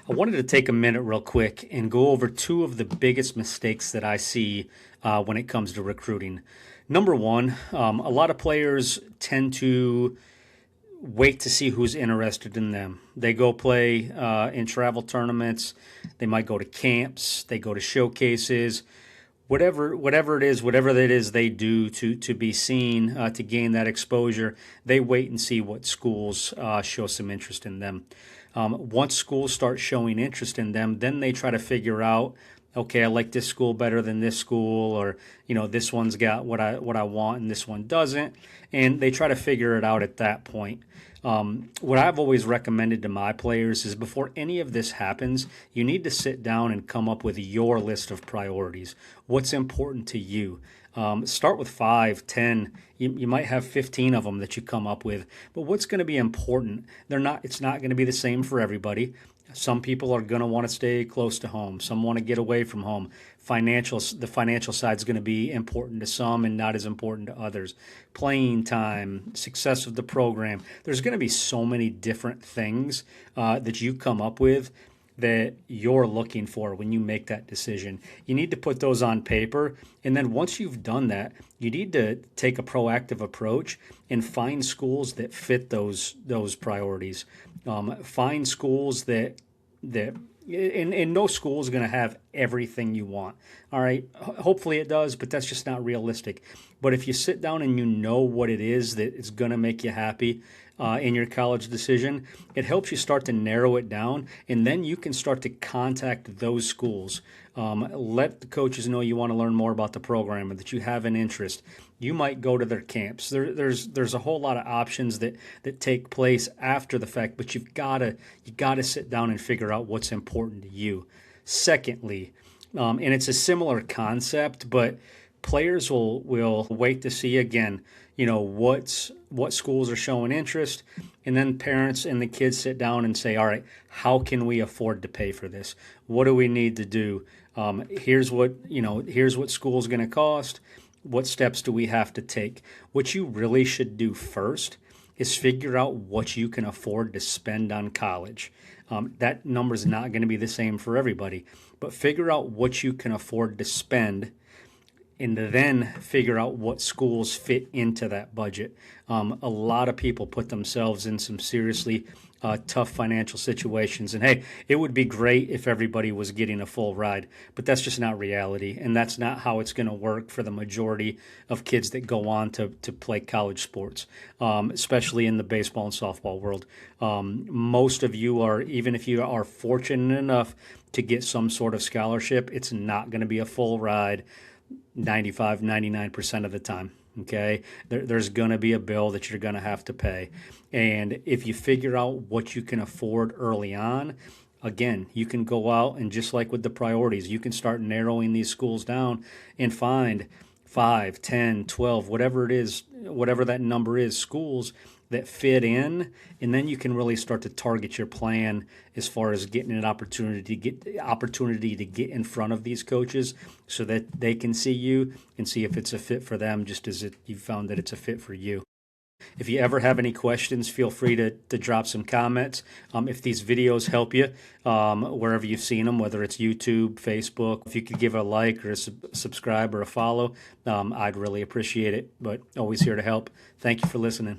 I wanted to take a minute real quick and go over two of the biggest mistakes that I see when it comes to recruiting. Number one, a lot of players tend to wait to see who's interested in them. They go play in travel tournaments, they might go to camps, they go to showcases, whatever it is they do to be seen to gain that exposure. They wait and see what schools show some interest in them. Once schools start showing interest in them, then they try to figure out, okay, I like this school better than this school, or this one's got what I want and this one doesn't, and they try to figure it out at that point. What I've always recommended to my players is before any of this happens, you need to sit down and come up with your list of priorities. What's important to you? Start with 5, 10. You might have 15 of them that you come up with, but what's going to be important? It's not going to be the same for everybody. Some people are going to want to stay close to home. Some want to get away from home. The financial side is going to be important to some and not as important to others. Playing time, success of the program. There's going to be so many different things that you come up with that you're looking for when you make that decision. You need to put those on paper. And then once you've done that, you need to take a proactive approach and find schools that fit those priorities. Find schools that and no school is going to have everything you want. All right. Hopefully it does, but that's just not realistic. But if you sit down and you know what it is that is going to make you happy in your college decision, it helps you start to narrow it down, and then you can start to contact those schools. Let the coaches know you want to learn more about the program and that you have an interest. You might go to their camps. There's a whole lot of options that take place after the fact, but you gotta sit down and figure out what's important to you. Secondly, and it's a similar concept, but players will wait to see again, what schools are showing interest, and then parents and the kids sit down and say, all right, how can we afford to pay for this? What do we need to do? Here's what school's going to cost. What steps do we have to take? What you really should do first is figure out what you can afford to spend on college. That number is not going to be the same for everybody, but figure out what you can afford to spend and then figure out what schools fit into that budget. A lot of people put themselves in some seriously tough financial situations. And hey, it would be great if everybody was getting a full ride, but that's just not reality. And that's not how it's going to work for the majority of kids that go on to play college sports, especially in the baseball and softball world. Most of you are, even if you are fortunate enough to get some sort of scholarship, it's not going to be a full ride 95, 99% of the time. Okay. There's going to be a bill that you're going to have to pay. And if you figure out what you can afford early on, again, you can go out and just like with the priorities, you can start narrowing these schools down and find 5, 10, 12, whatever it is, whatever that number is, schools that fit in, and then you can really start to target your plan as far as getting an opportunity to get in front of these coaches so that they can see you and see if it's a fit for them, just as you found that it's a fit for you. If you ever have any questions, feel free to drop some comments. If these videos help you, wherever you've seen them, whether it's YouTube, Facebook, if you could give a like or a subscribe or a follow, I'd really appreciate it. But always here to help. Thank you for listening.